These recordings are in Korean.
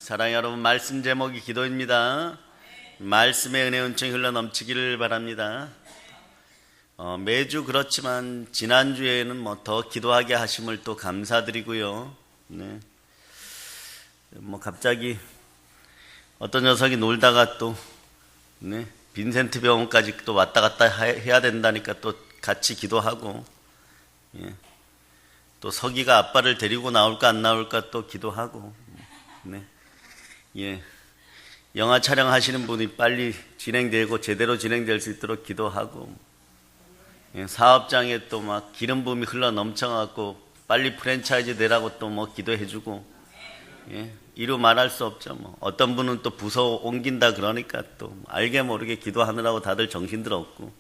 사랑의 여러분, 말씀 제목이 기도입니다. 말씀의 은혜 은총이 흘러 넘치기를 바랍니다. 매주 그렇지만 지난주에는 더 기도하게 하심을 또 감사드리고요. 네. 갑자기 어떤 녀석이 놀다가 또 빈센트 병원까지 또 왔다 갔다 해야 된다니까 또 같이 기도하고, 또 서기가 아빠를 데리고 나올까 안 나올까 또 기도하고, 영화 촬영하시는 분이 빨리 진행되고 제대로 진행될 수 있도록 기도하고, 사업장에 또 막 기름 부음이 흘러 넘쳐갖고 빨리 프랜차이즈 내라고 또 기도해주고, 이루 말할 수 없죠. 어떤 분은 또 부서 옮긴다 그러니까 또 알게 모르게 기도하느라고 다들 정신들 없고,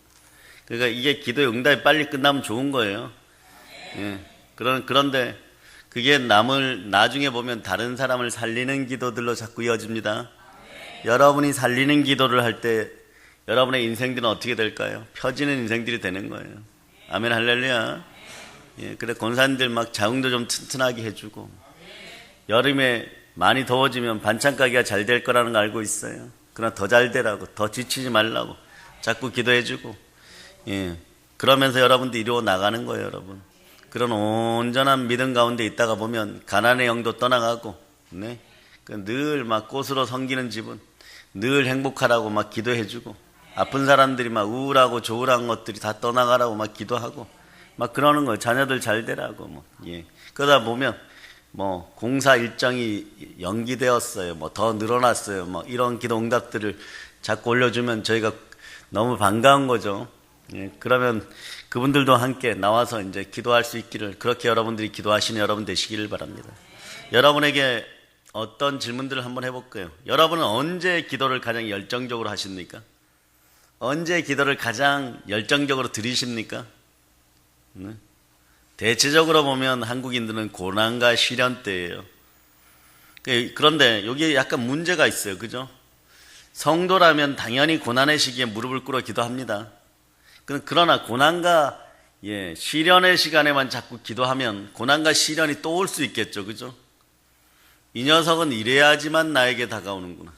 그러니까 이게 기도의 응답이 빨리 끝나면 좋은 거예요. 그런데 그게 나중에 보면 다른 사람을 살리는 기도들로 자꾸 이어집니다. 여러분이 살리는 기도를 할 때 여러분의 인생들은 어떻게 될까요? 펴지는 인생들이 되는 거예요. 아멘, 할렐루야. 그래, 권사님들 막 자궁도 좀 튼튼하게 해주고, 여름에 많이 더워지면 반찬 가게가 잘 될 거라는 거 알고 있어요. 그러나 더 잘 되라고, 더 지치지 말라고 자꾸 기도해주고, 그러면서 여러분도 이루어 나가는 거예요, 여러분. 그런 온전한 믿음 가운데 있다가 보면 가난의 영도 떠나가고, 늘 막 꽃으로 섬기는 집은 늘 행복하라고 막 기도해주고, 아픈 사람들이 막 우울하고 조울한 것들이 다 떠나가라고 막 기도하고 막 그러는 거예요. 자녀들 잘 되라고. 그러다 보면 공사 일정이 연기되었어요. 더 늘어났어요. 이런 기도 응답들을 자꾸 올려주면 저희가 너무 반가운 거죠. 그러면 그분들도 함께 나와서 이제 기도할 수 있기를, 그렇게 여러분들이 기도하시는 여러분 되시기를 바랍니다. 여러분에게 어떤 질문들을 한번 해볼게요. 여러분은 언제 기도를 가장 열정적으로 하십니까? 언제 기도를 가장 열정적으로 드리십니까? 대체적으로 보면 한국인들은 고난과 시련 때예요. 그런데 여기에 약간 문제가 있어요. 그죠? 성도라면 당연히 고난의 시기에 무릎을 꿇어 기도합니다. 그러나 고난과 시련의 시간에만 자꾸 기도하면 고난과 시련이 또 올 수 있겠죠. 그죠? 이 녀석은 이래야지만 나에게 다가오는구나.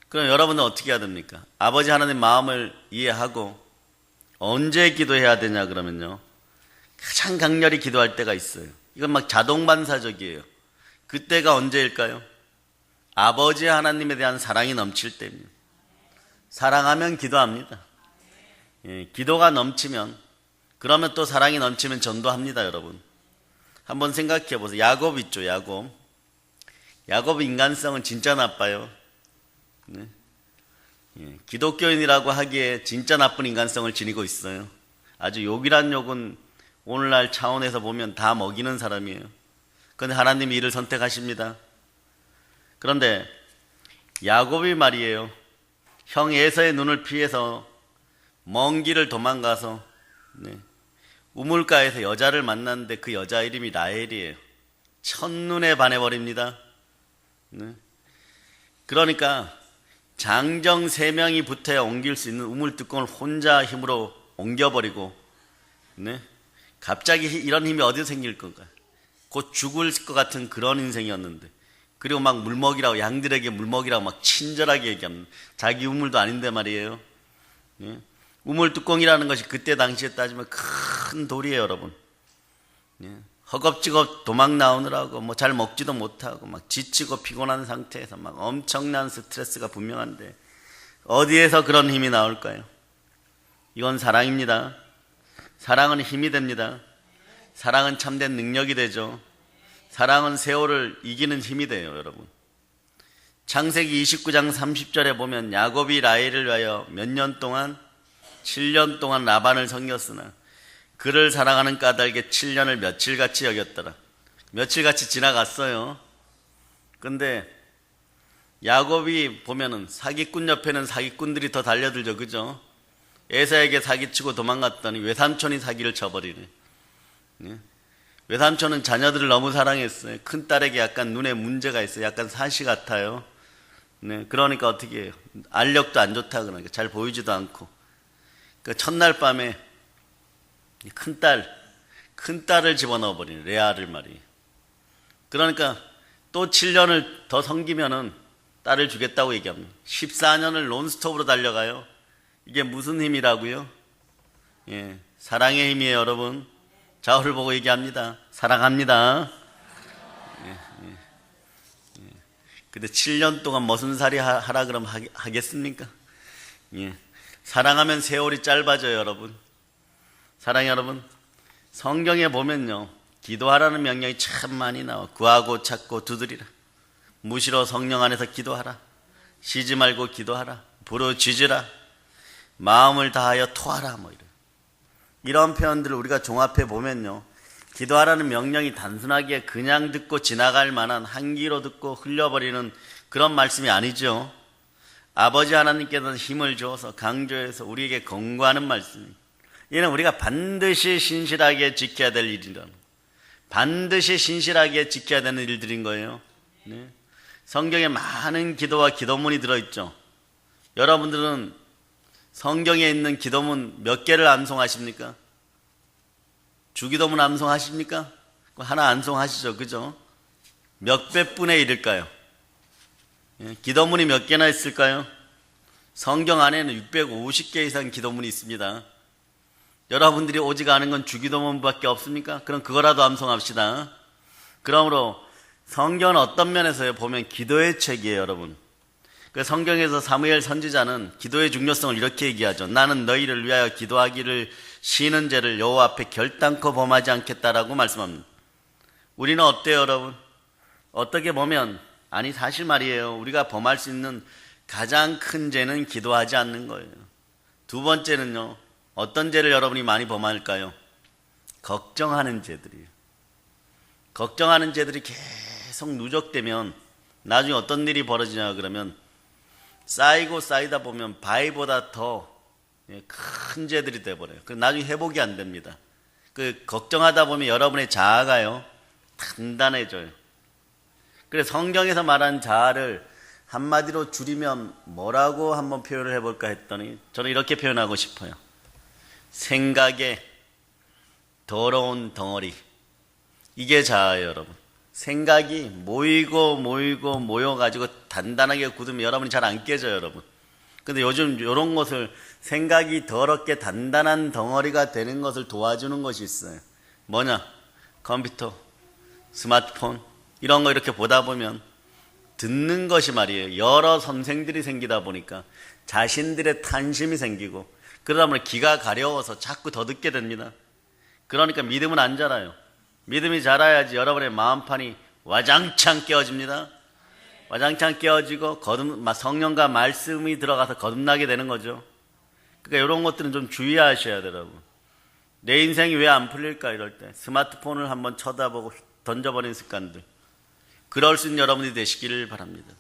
그럼 여러분은 어떻게 해야 됩니까? 아버지 하나님 마음을 이해하고 언제 기도해야 되냐 그러면요, 가장 강렬히 기도할 때가 있어요. 이건 자동 반사적이에요. 그때가 언제일까요? 아버지 하나님에 대한 사랑이 넘칠 때입니다. 사랑하면 기도합니다. 기도가 넘치면, 그러면 또 사랑이 넘치면 전도합니다. 여러분 한번 생각해 보세요. 야곱 있죠. 야곱 인간성은 진짜 나빠요. 기독교인이라고 하기에 진짜 나쁜 인간성을 지니고 있어요. 아주 욕이란 욕은 오늘날 차원에서 보면 다 먹이는 사람이에요. 그런데 하나님이 이를 선택하십니다. 그런데 야곱이 말이에요, 형 에서의 눈을 피해서 먼 길을 도망가서 우물가에서 여자를 만났는데 그 여자 이름이 라헬이에요. 첫눈에 반해버립니다. 그러니까 장정 3명이 붙어야 옮길 수 있는 우물뚜껑을 혼자 힘으로 옮겨버리고, 갑자기 이런 힘이 어디서 생길 건가? 곧 죽을 것 같은 그런 인생이었는데, 그리고 막 물먹이라고, 양들에게 물먹이라고 막 친절하게 얘기합니다. 자기 우물도 아닌데 말이에요. 우물뚜껑이라는 것이 그때 당시에 따지면 큰 돌이에요, 여러분. 허겁지겁 도망 나오느라고 잘 먹지도 못하고 막 지치고 피곤한 상태에서 막 엄청난 스트레스가 분명한데 어디에서 그런 힘이 나올까요? 이건 사랑입니다. 사랑은 힘이 됩니다. 사랑은 참된 능력이 되죠. 사랑은 세월을 이기는 힘이 돼요, 여러분. 창세기 29장 30절에 보면 야곱이 라헬을 위하여 몇 년 동안, 7년 동안 라반을 섬겼으나 그를 사랑하는 까닭에 7년을 며칠같이 여겼더라. 며칠같이 지나갔어요. 근데 야곱이 보면은 사기꾼 옆에는 사기꾼들이 더 달려들죠. 그죠? 에사에게 사기치고 도망갔더니 외삼촌이 사기를 쳐버리네. 외삼촌은 자녀들을 너무 사랑했어요. 큰딸에게 약간 눈에 문제가 있어요. 약간 사시 같아요. 그러니까 어떻게 해요? 알력도 안 좋다 그러니까 잘 보이지도 않고. 첫날 밤에 큰딸을 집어넣어버리네. 레아를 말이에요. 그러니까 또 7년을 더 섬기면은 딸을 주겠다고 얘기합니다. 14년을 논스톱으로 달려가요. 이게 무슨 힘이라고요? 예, 사랑의 힘이에요, 여러분. 좌우를 보고 얘기합니다. 사랑합니다. 근데 7년 동안 머슴살이 하라 그러면 하겠습니까? 예. 사랑하면 세월이 짧아져요, 여러분. 사랑해, 여러분. 성경에 보면요, 기도하라는 명령이 참 많이 나와. 구하고 찾고 두드리라. 무시로 성령 안에서 기도하라. 쉬지 말고 기도하라. 부르짖으라. 마음을 다하여 토하라. 뭐 이런 표현들을 우리가 종합해 보면요, 기도하라는 명령이 단순하게 그냥 듣고 지나갈 만한, 한 귀로 듣고 흘려버리는 그런 말씀이 아니죠. 아버지 하나님께서는 힘을 주어서 강조해서 우리에게 권고하는 말씀입니다. 이는 우리가 반드시 신실하게 지켜야 될 일이라는, 반드시 신실하게 지켜야 되는 일들인 거예요. 네. 성경에 많은 기도와 기도문이 들어있죠. 여러분들은 성경에 있는 기도문 몇 개를 암송하십니까? 주기도문 암송하십니까? 하나 암송하시죠, 그죠? 몇 배뿐에 이를까요? 예, 기도문이 몇 개나 있을까요? 성경 안에는 650개 이상 기도문이 있습니다. 여러분들이 오직 아는 건 주기도문밖에 없습니까? 그럼 그거라도 암송합시다. 그러므로 성경은 어떤 면에서 보면 기도의 책이에요, 여러분. 그 성경에서 사무엘 선지자는 기도의 중요성을 이렇게 얘기하죠. 나는 너희를 위하여 기도하기를 쉬는 죄를 여호와 앞에 결단코 범하지 않겠다라고 말씀합니다. 우리는 어때요, 여러분? 어떻게 보면, 아니 사실 말이에요, 우리가 범할 수 있는 가장 큰 죄는 기도하지 않는 거예요. 두 번째는요, 어떤 죄를 여러분이 많이 범할까요? 걱정하는 죄들이에요. 걱정하는 죄들이 계속 누적되면 나중에 어떤 일이 벌어지냐 그러면 쌓이고 쌓이다 보면 바위보다 더 큰 죄들이 돼버려요. 그 나중에 회복이 안 됩니다. 그 걱정하다 보면 여러분의 자아가요, 단단해져요. 그래서 성경에서 말한 자아를 한마디로 줄이면 뭐라고 한번 표현을 해볼까 했더니 저는 이렇게 표현하고 싶어요. 생각의 더러운 덩어리. 이게 자아예요, 여러분. 생각이 모여가지고 단단하게 굳으면 여러분이 잘 안 깨져요, 여러분. 근데 요즘 이런 것을, 생각이 더럽게 단단한 덩어리가 되는 것을 도와주는 것이 있어요. 뭐냐? 컴퓨터, 스마트폰, 이런 거 이렇게 보다 보면 듣는 것이 말이에요, 여러 선생들이 생기다 보니까 자신들의 탄심이 생기고, 그러다 보면 귀가 가려워서 자꾸 더 듣게 됩니다. 그러니까 믿음은 안 자라요. 믿음이 자라야지 여러분의 마음판이 와장창 깨어집니다. 와장창 깨어지고 성령과 말씀이 들어가서 거듭나게 되는 거죠. 그러니까 이런 것들은 좀 주의하셔야 돼요, 여러분. 내 인생이 왜 안 풀릴까 이럴 때 스마트폰을 한번 쳐다보고 던져버린 습관들, 그럴 수 있는 여러분이 되시기를 바랍니다.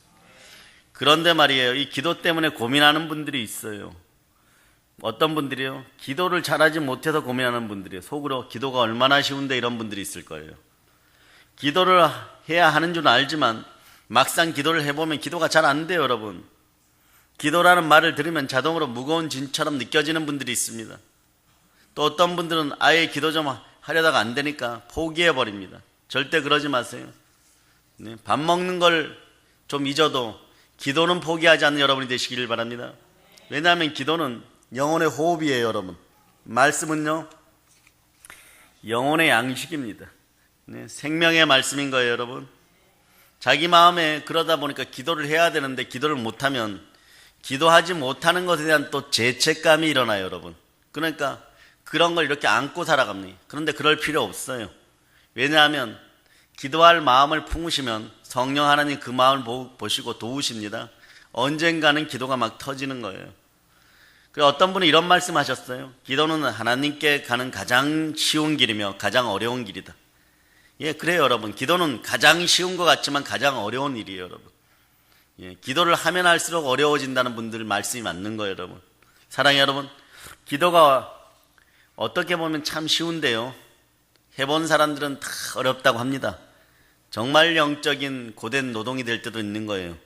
그런데 말이에요, 이 기도 때문에 고민하는 분들이 있어요. 어떤 분들이요? 기도를 잘하지 못해서 고민하는 분들이에요. 속으로 기도가 얼마나 쉬운데 이런 분들이 있을 거예요. 기도를 해야 하는 줄 알지만 막상 기도를 해보면 기도가 잘 안 돼요, 여러분. 기도라는 말을 들으면 자동으로 무거운 짐처럼 느껴지는 분들이 있습니다. 또 어떤 분들은 아예 기도 좀 하려다가 안 되니까 포기해버립니다. 절대 그러지 마세요. 네, 밥 먹는 걸 좀 잊어도 기도는 포기하지 않는 여러분이 되시기를 바랍니다. 왜냐하면 기도는 영혼의 호흡이에요, 여러분. 말씀은요, 영혼의 양식입니다. 네, 생명의 말씀인 거예요, 여러분. 자기 마음에 그러다 보니까 기도를 해야 되는데 기도를 못하면 기도하지 못하는 것에 대한 또 죄책감이 일어나요, 여러분. 그러니까 그런 걸 이렇게 안고 살아갑니다. 그런데 그럴 필요 없어요. 왜냐하면 기도할 마음을 품으시면 성령 하나님 그 마음을 보시고 도우십니다. 언젠가는 기도가 막 터지는 거예요. 어떤 분이 이런 말씀 하셨어요. 기도는 하나님께 가는 가장 쉬운 길이며 가장 어려운 길이다. 예, 그래요, 여러분. 기도는 가장 쉬운 것 같지만 가장 어려운 일이에요, 여러분. 예, 기도를 하면 할수록 어려워진다는 분들 말씀이 맞는 거예요, 여러분. 사랑해, 여러분. 기도가 어떻게 보면 참 쉬운데요, 해본 사람들은 다 어렵다고 합니다. 정말 영적인 고된 노동이 될 때도 있는 거예요.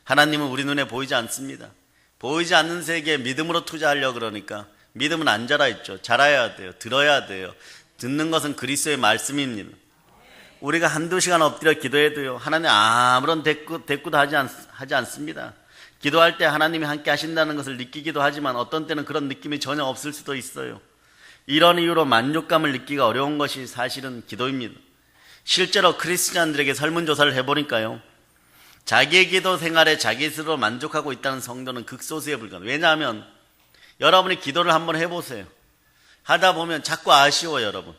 하나님은 우리 눈에 보이지 않습니다. 보이지 않는 세계에 믿음으로 투자하려고 그러니까 믿음은 안 자라있죠. 자라야 돼요. 들어야 돼요. 듣는 것은 그리스도의 말씀입니다. 우리가 한두 시간 엎드려 기도해도요, 하나님 아무런 대꾸도 하지 않습니다. 기도할 때 하나님이 함께 하신다는 것을 느끼기도 하지만 어떤 때는 그런 느낌이 전혀 없을 수도 있어요. 이런 이유로 만족감을 느끼기가 어려운 것이 사실은 기도입니다. 실제로 크리스찬들에게 설문조사를 해보니까요, 자기의 기도 생활에 자기 스스로 만족하고 있다는 성도는 극소수에 불과합니다. 왜냐하면 여러분이 기도를 한번 해보세요. 하다 보면 자꾸 아쉬워요, 여러분.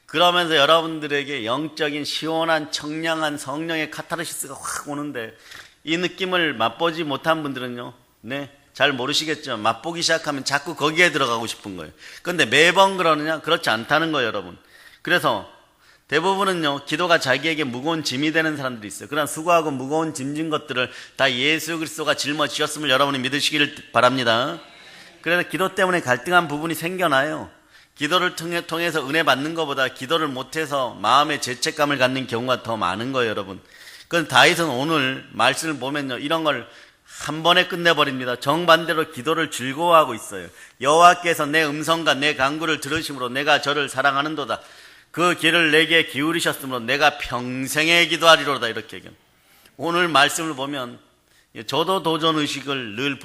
그러면서 여러분들에게 영적인 시원한 청량한 성령의 카타르시스가 확 오는데, 이 느낌을 맛보지 못한 분들은요, 잘 모르시겠지만 맛보기 시작하면 자꾸 거기에 들어가고 싶은 거예요. 그런데 매번 그러느냐? 그렇지 않다는 거예요, 여러분. 그래서 대부분은요, 기도가 자기에게 무거운 짐이 되는 사람들이 있어요. 그러나 수고하고 무거운 짐진 것들을 다 예수 그리스도가 짊어지셨음을 여러분이 믿으시기를 바랍니다. 그래서 기도 때문에 갈등한 부분이 생겨나요. 기도를 통해서 은혜 받는 것보다 기도를 못해서 마음의 죄책감을 갖는 경우가 더 많은 거예요, 여러분. 그건 다윗은 오늘 말씀을 보면요, 이런 걸 한 번에 끝내버립니다. 정반대로 기도를 즐거워하고 있어요. 여호와께서 내 음성과 내 간구를 들으심으로 내가 저를 사랑하는도다. 그 귀를 내게 기울이셨으므로 내가 평생에 기도하리로다. 이렇게 얘기합니다. 오늘 말씀을 보면 저도 도전의식을 늘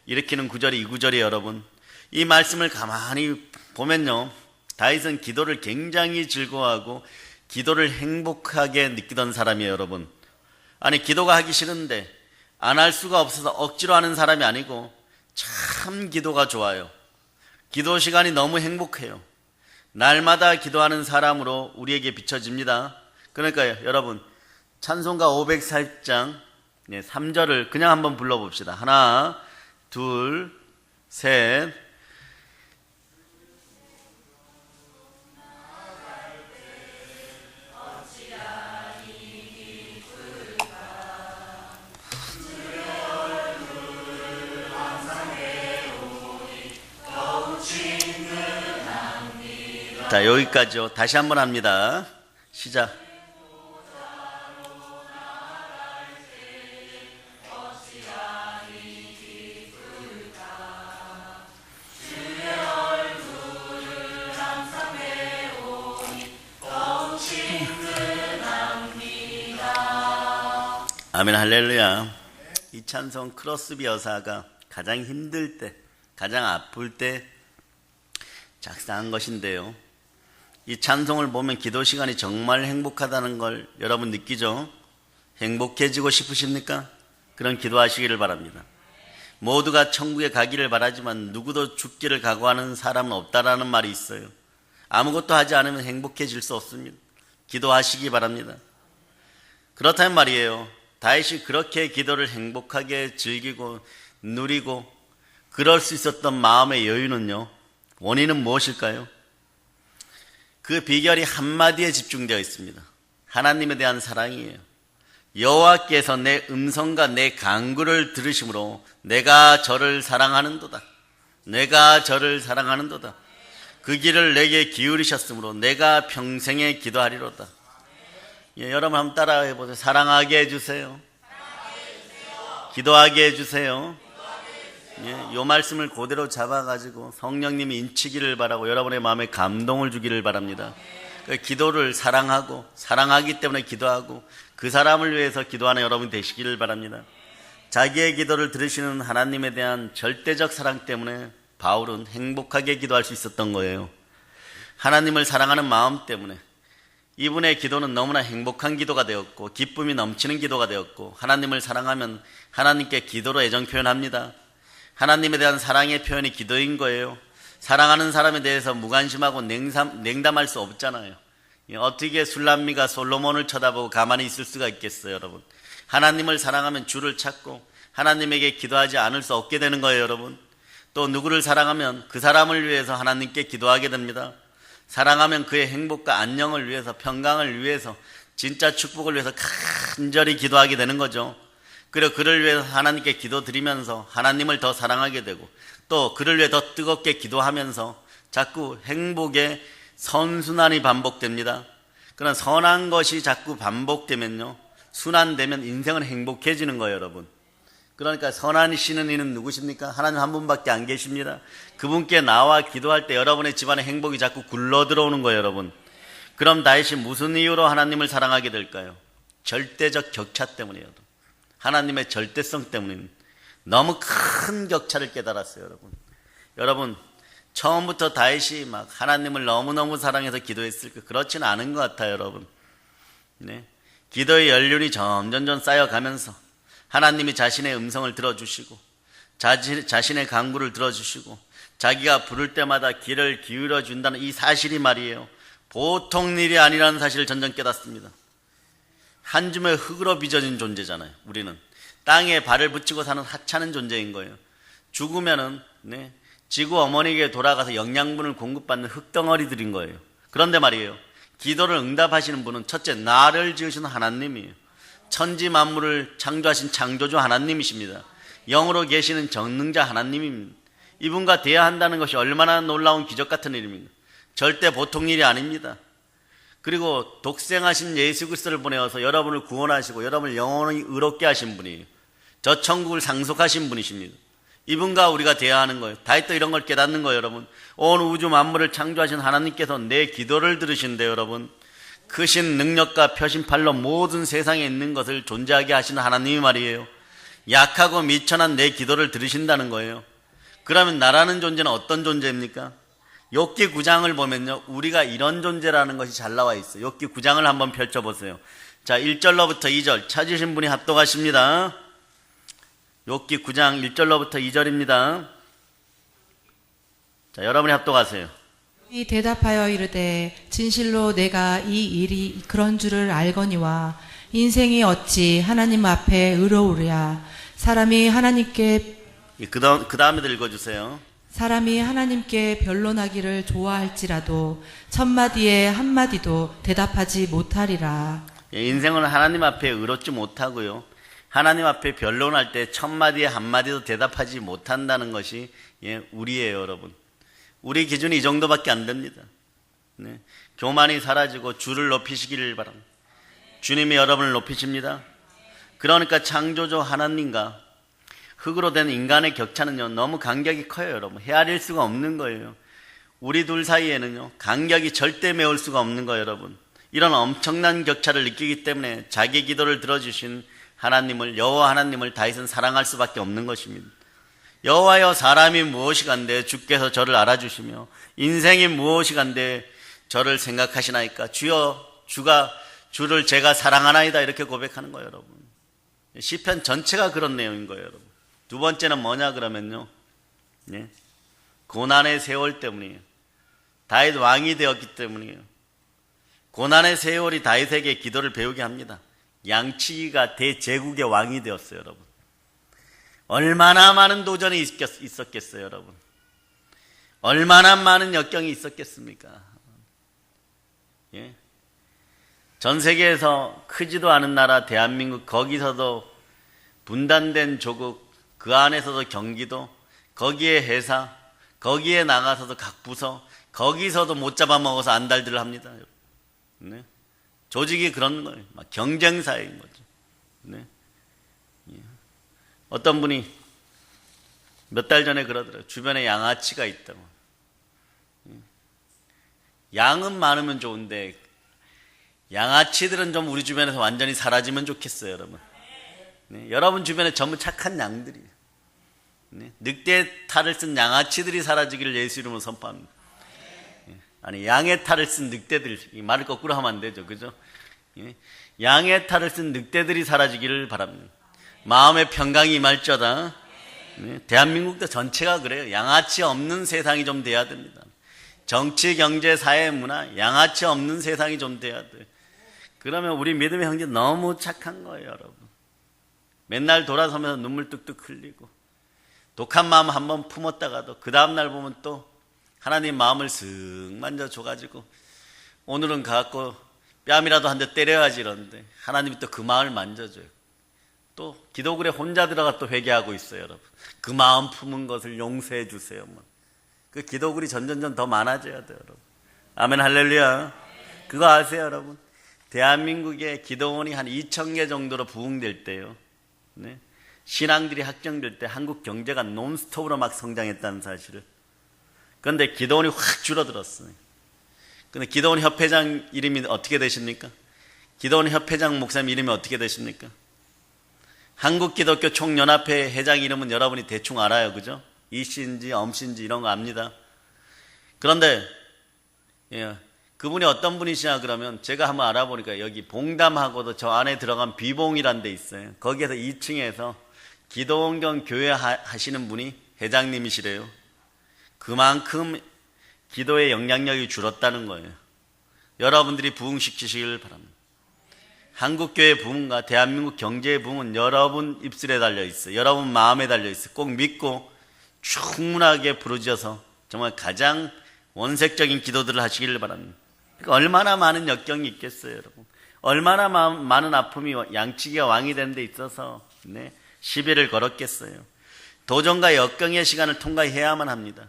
일으키는 구절이 이 구절이에요, 여러분. 이 말씀을 가만히 보면요, 다윗은 기도를 굉장히 즐거워하고 기도를 행복하게 느끼던 사람이에요, 여러분. 아니, 기도가 하기 싫은데 안 할 수가 없어서 억지로 하는 사람이 아니고 참 기도가 좋아요. 기도 시간이 너무 행복해요. 날마다 기도하는 사람으로 우리에게 비춰집니다. 그러니까요, 여러분, 찬송가 504장 3절을 그냥 한번 불러봅시다. 하나, 둘, 셋. 자, 여기까지요. 다시 한번 합니다. 시작. 아멘, 할렐루야. 이 찬송 크로스비 여사가 가장 힘들 때, 가장 아플 때 작사한 것인데요, 이 찬송을 보면 기도 시간이 정말 행복하다는 걸 여러분 느끼죠? 행복해지고 싶으십니까? 그런 기도하시기를 바랍니다. 모두가 천국에 가기를 바라지만 누구도 죽기를 각오하는 사람은 없다라는 말이 있어요. 아무것도 하지 않으면 행복해질 수 없습니다. 기도하시기 바랍니다. 그렇다면 말이에요, 다윗이 그렇게 기도를 행복하게 즐기고 누리고 그럴 수 있었던 마음의 여유는요, 원인은 무엇일까요? 그 비결이 한마디에 집중되어 있습니다. 하나님에 대한 사랑이에요. 여호와께서 내 음성과 내 간구를 들으심으로 내가 저를 사랑하는도다. 내가 저를 사랑하는도다. 그 길을 내게 기울이셨으므로 내가 평생에 기도하리로다. 여러분 한번 따라해 보세요. 사랑하게 해주세요. 기도하게 해주세요. 이 말씀을 그대로 잡아가지고 성령님이 인치기를 바라고 여러분의 마음에 감동을 주기를 바랍니다. 기도를 사랑하고 사랑하기 때문에 기도하고 그 사람을 위해서 기도하는 여러분 되시기를 바랍니다. 자기의 기도를 들으시는 하나님에 대한 절대적 사랑 때문에 바울은 행복하게 기도할 수 있었던 거예요. 하나님을 사랑하는 마음 때문에 이분의 기도는 너무나 행복한 기도가 되었고 기쁨이 넘치는 기도가 되었고, 하나님을 사랑하면 하나님께 기도로 애정 표현합니다. 하나님에 대한 사랑의 표현이 기도인 거예요. 사랑하는 사람에 대해서 무관심하고 냉담할 수 없잖아요. 어떻게 술람미가 솔로몬을 쳐다보고 가만히 있을 수가 있겠어요, 여러분. 하나님을 사랑하면 주를 찾고 하나님에게 기도하지 않을 수 없게 되는 거예요, 여러분. 또 누구를 사랑하면 그 사람을 위해서 하나님께 기도하게 됩니다. 사랑하면 그의 행복과 안녕을 위해서, 평강을 위해서, 진짜 축복을 위해서 간절히 기도하게 되는 거죠. 그리고 그를 위해서 하나님께 기도드리면서 하나님을 더 사랑하게 되고, 또 그를 위해 더 뜨겁게 기도하면서 자꾸 행복의 선순환이 반복됩니다. 그런 선한 것이 자꾸 반복되면요, 순환되면 인생은 행복해지는 거예요, 여러분. 그러니까 선하시는 이는 누구십니까? 하나님 한 분밖에 안 계십니다. 그분께 나와 기도할 때 여러분의 집안에 행복이 자꾸 굴러 들어오는 거예요, 여러분. 그럼 다윗이 무슨 이유로 하나님을 사랑하게 될까요? 절대적 격차 때문이에요. 하나님의 절대성 때문에 너무 큰 격차를 깨달았어요, 여러분. 여러분, 처음부터 다윗이 막 하나님을 너무너무 사랑해서 기도했을까? 그렇지는 않은 것 같아요, 여러분. 네. 기도의 연륜이 점점 쌓여가면서 하나님이 자신의 음성을 들어주시고 자신의 간구를 들어주시고 자기가 부를 때마다 귀를 기울여 준다는 이 사실이 말이에요, 보통 일이 아니라는 사실을 점점 깨닫습니다. 한 줌의 흙으로 빚어진 존재잖아요. 우리는 땅에 발을 붙이고 사는 하찮은 존재인 거예요. 죽으면은 지구 어머니에게 돌아가서 영양분을 공급받는 흙덩어리들인 거예요. 그런데 말이에요, 기도를 응답하시는 분은 첫째, 나를 지으시는 하나님이에요. 천지 만물을 창조하신 창조주 하나님이십니다. 영으로 계시는 전능자 하나님입니다. 이분과 대화한다는 것이 얼마나 놀라운 기적 같은 일입니까? 절대 보통 일이 아닙니다. 그리고 독생하신 예수 그리스도를 보내어서 여러분을 구원하시고 여러분을 영원히 의롭게 하신 분이에요. 저 천국을 상속하신 분이십니다. 이분과 우리가 대화하는 거예요. 다윗도 이런 걸 깨닫는 거예요, 여러분. 온 우주 만물을 창조하신 하나님께서 내 기도를 들으신대요, 여러분. 크신 능력과 표심팔로 모든 세상에 있는 것을 존재하게 하시는 하나님이 말이에요, 약하고 미천한 내 기도를 들으신다는 거예요. 그러면 나라는 존재는 어떤 존재입니까? 욥기 9장을 보면요, 우리가 이런 존재라는 것이 잘 나와 있어요. 욥기 9장을 한번 펼쳐보세요. 자, 1절로부터 2절 찾으신 분이 합독하십니다. 욥기 9장 1절로부터 2절입니다. 자, 여러분이 합독하세요. 이 대답하여 이르되 진실로 내가 이 일이 그런 줄을 알거니와 인생이 어찌 하나님 앞에 의로우랴. 사람이 하나님께 그 다음에도 읽어주세요. 사람이 하나님께 변론하기를 좋아할지라도 첫마디에 한마디도 대답하지 못하리라. 인생은 하나님 앞에 의롭지 못하고요, 하나님 앞에 변론할 때 첫마디에 한마디도 대답하지 못한다는 것이 우리예요, 여러분. 우리 기준이 이 정도밖에 안 됩니다. 네. 교만이 사라지고 주를 높이시기를 바랍니다. 주님이 여러분을 높이십니다. 그러니까 창조주 하나님과 흙으로 된 인간의 격차는요, 너무 간격이 커요, 여러분. 헤아릴 수가 없는 거예요. 우리 둘 사이에는요, 간격이 절대 메울 수가 없는 거예요, 여러분. 이런 엄청난 격차를 느끼기 때문에 자기 기도를 들어주신 하나님을, 여호와 하나님을 다윗은 사랑할 수밖에 없는 것입니다. 여호와여, 사람이 무엇이간데 주께서 저를 알아주시며 인생이 무엇이간데 저를 생각하시나이까. 주여, 주를 제가 사랑하나이다, 이렇게 고백하는 거예요, 여러분. 시편 전체가 그런 내용인 거예요, 여러분. 두 번째는 뭐냐 그러면요, 고난의 세월 때문이에요. 다윗 왕이 되었기 때문이에요. 고난의 세월이 다윗에게 기도를 배우게 합니다. 양치기가 대제국의 왕이 되었어요, 여러분. 얼마나 많은 도전이 있었겠어요, 여러분. 얼마나 많은 역경이 있었겠습니까? 전 세계에서 크지도 않은 나라 대한민국, 거기서도 분단된 조국, 그 안에서도 경기도, 거기에 회사, 거기에 나가서도 각 부서, 거기서도 못 잡아먹어서 안달들을 합니다. 네? 조직이 그런 거예요. 막 경쟁사인 거죠. 네? 어떤 분이 몇 달 전에 그러더라고요. 주변에 양아치가 있다고. 양은 많으면 좋은데 양아치들은 좀 우리 주변에서 완전히 사라지면 좋겠어요, 여러분. 네, 여러분 주변에 전부 착한 양들이에요. 네, 늑대의 탈을 쓴 양아치들이 사라지기를 예수 이름으로 선포합니다. 아니, 양의 탈을 쓴 늑대들, 이 말을 거꾸로 하면 안 되죠, 그죠? 양의 탈을 쓴 늑대들이 사라지기를 바랍니다. 마음의 평강이 임할지어다. 대한민국도 전체가 그래요. 양아치 없는 세상이 좀 돼야 됩니다. 정치, 경제, 사회, 문화, 양아치 없는 세상이 좀 돼야 돼요. 그러면 우리 믿음의 형제 너무 착한 거예요, 여러분. 맨날 돌아서면서 눈물 뚝뚝 흘리고 독한 마음 한번 품었다가도 그 다음날 보면 또 하나님 마음을 쓱 만져줘가지고 오늘은 가갖고 뺨이라도 한 대 때려야지 이러는데 하나님이 또 그 마음을 만져줘요. 또 기도굴에 혼자 들어가 또 회개하고 있어요, 여러분. 그 마음 품은 것을 용서해 주세요. 그 기도굴이 점점 더 많아져야 돼요, 여러분. 아멘, 할렐루야. 그거 아세요, 여러분? 대한민국의 기도원이 한 2,000개 정도로 부흥될 때요, 네? 신앙들이 확정될 때 한국 경제가 논스톱으로 막 성장했다는 사실을. 그런데 기도원이 확 줄어들었어요. 근데 기도원 협회장 이름이 어떻게 되십니까? 기도원 협회장 목사님 이름이 어떻게 되십니까? 한국기독교 총연합회 회장 이름은 여러분이 대충 알아요. 그죠? 이씨인지 엄씨인지 이런 거 압니다. 그런데 그분이 어떤 분이시냐 그러면 제가 한번 알아보니까 여기 봉담하고도 저 안에 들어간 비봉이라는 데 있어요. 거기에서 2층에서 기도원경 교회 하시는 분이 회장님이시래요. 그만큼 기도의 영향력이 줄었다는 거예요. 여러분들이 부흥시키시길 바랍니다. 한국교회 부흥과 대한민국 경제의 부흥은 여러분 입술에 달려있어요. 여러분 마음에 달려있어요. 꼭 믿고 충분하게 부르짖어서 정말 가장 원색적인 기도들을 하시기를 바랍니다. 그러니까 얼마나 많은 역경이 있겠어요, 여러분. 얼마나 많은 아픔이 양치기가 왕이 되는 데 있어서 시비를 걸었겠어요. 도전과 역경의 시간을 통과해야만 합니다.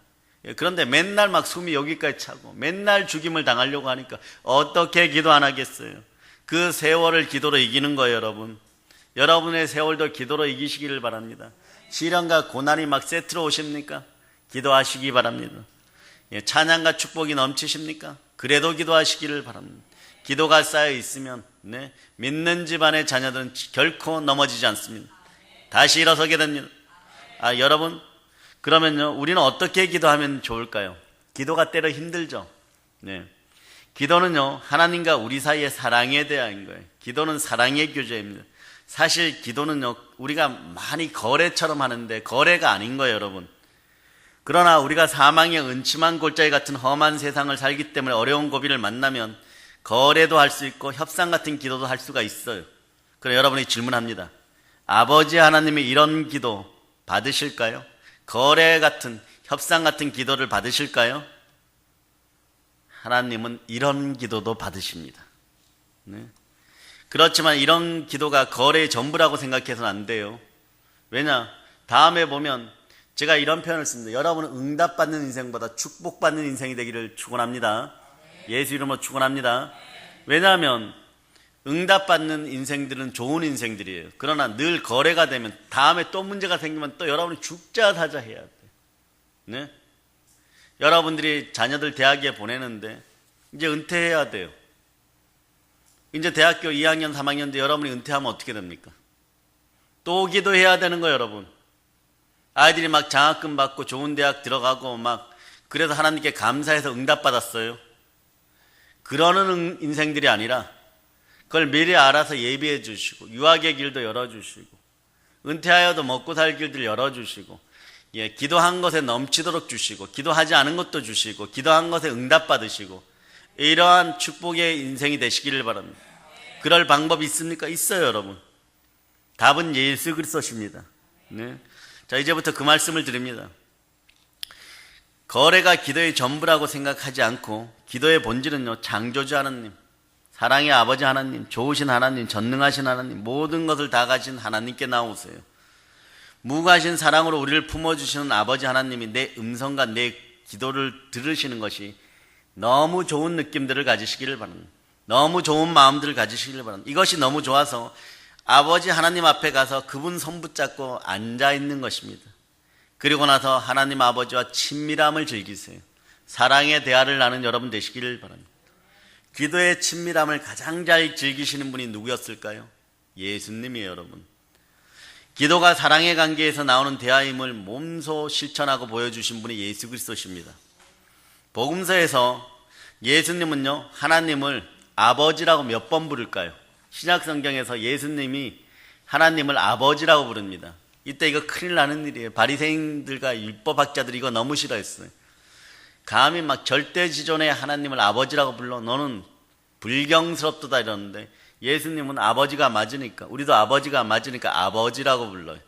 그런데 맨날 막 숨이 여기까지 차고 맨날 죽임을 당하려고 하니까 어떻게 기도 안 하겠어요. 그 세월을 기도로 이기는 거예요, 여러분. 여러분의 세월도 기도로 이기시기를 바랍니다. 시련과 고난이 막 세트로 오십니까? 기도하시기 바랍니다. 찬양과 축복이 넘치십니까? 그래도 기도하시기를 바랍니다. 기도가 쌓여 있으면 믿는 집안의 자녀들은 결코 넘어지지 않습니다. 다시 일어서게 됩니다. 여러분, 그러면요, 우리는 어떻게 기도하면 좋을까요? 기도가 때로 힘들죠. 기도는요, 하나님과 우리 사이의 사랑에 대한 거예요. 기도는 사랑의 교제입니다. 사실 기도는요, 우리가 많이 거래처럼 하는데 거래가 아닌 거예요, 여러분. 그러나 우리가 사망의 은침한 골짜기 같은 험한 세상을 살기 때문에 어려운 고비를 만나면 거래도 할 수 있고 협상 같은 기도도 할 수가 있어요. 그럼 여러분이 질문합니다. 아버지 하나님이 이런 기도 받으실까요? 거래 같은, 협상 같은 기도를 받으실까요? 하나님은 이런 기도도 받으십니다. 그렇지만 이런 기도가 거래의 전부라고 생각해서는 안 돼요. 왜냐? 다음에 보면 제가 이런 표현을 씁니다. 여러분은 응답받는 인생보다 축복받는 인생이 되기를 축원합니다. 예수 이름으로 축원합니다. 왜냐하면 응답받는 인생들은 좋은 인생들이에요. 그러나 늘 거래가 되면 다음에 또 문제가 생기면 또 여러분이 죽자 사자 해야 돼요. 여러분들이 자녀들 대학에 보내는데 이제 은퇴해야 돼요. 이제 대학교 2학년, 3학년인데 여러분이 은퇴하면 어떻게 됩니까? 또 기도해야 되는 거예요, 여러분. 아이들이 막 장학금 받고 좋은 대학 들어가고 막 그래서 하나님께 감사해서 응답받았어요. 그러는 인생들이 아니라 그걸 미리 알아서 예비해 주시고 유학의 길도 열어주시고 은퇴하여도 먹고 살 길들 열어주시고 기도한 것에 넘치도록 주시고 기도하지 않은 것도 주시고 기도한 것에 응답받으시고 이러한 축복의 인생이 되시기를 바랍니다. 그럴 방법이 있습니까? 있어요, 여러분. 답은 예수 그리스도십니다. 자, 이제부터 그 말씀을 드립니다. 거래가 기도의 전부라고 생각하지 않고 기도의 본질은요, 창조주 하나님, 사랑의 아버지 하나님, 좋으신 하나님, 전능하신 하나님, 모든 것을 다 가진 하나님께 나오세요. 무가신 사랑으로 우리를 품어주시는 아버지 하나님이 내 음성과 내 기도를 들으시는 것이 너무 좋은 느낌들을 가지시기를 바랍니다. 너무 좋은 마음들을 가지시기를 바랍니다. 이것이 너무 좋아서 아버지 하나님 앞에 가서 그분 손 붙잡고 앉아있는 것입니다. 그리고 나서 하나님 아버지와 친밀함을 즐기세요. 사랑의 대화를 나눈 여러분 되시기를 바랍니다. 기도의 친밀함을 가장 잘 즐기시는 분이 누구였을까요? 예수님이에요, 여러분. 기도가 사랑의 관계에서 나오는 대화임을 몸소 실천하고 보여주신 분이 예수 그리스도십니다. 복음서에서 예수님은요, 하나님을 아버지라고 몇 번 부를까요? 신약 성경에서 예수님이 하나님을 아버지라고 부릅니다. 이때 이거 큰일 나는 일이에요. 바리새인들과 율법학자들이 이거 너무 싫어했어요. 감히 막 절대지존의 하나님을 아버지라고 불러 너는 불경스럽도다 이러는데 예수님은 아버지가 맞으니까 우리도 아버지가 맞으니까 아버지라고 불러요.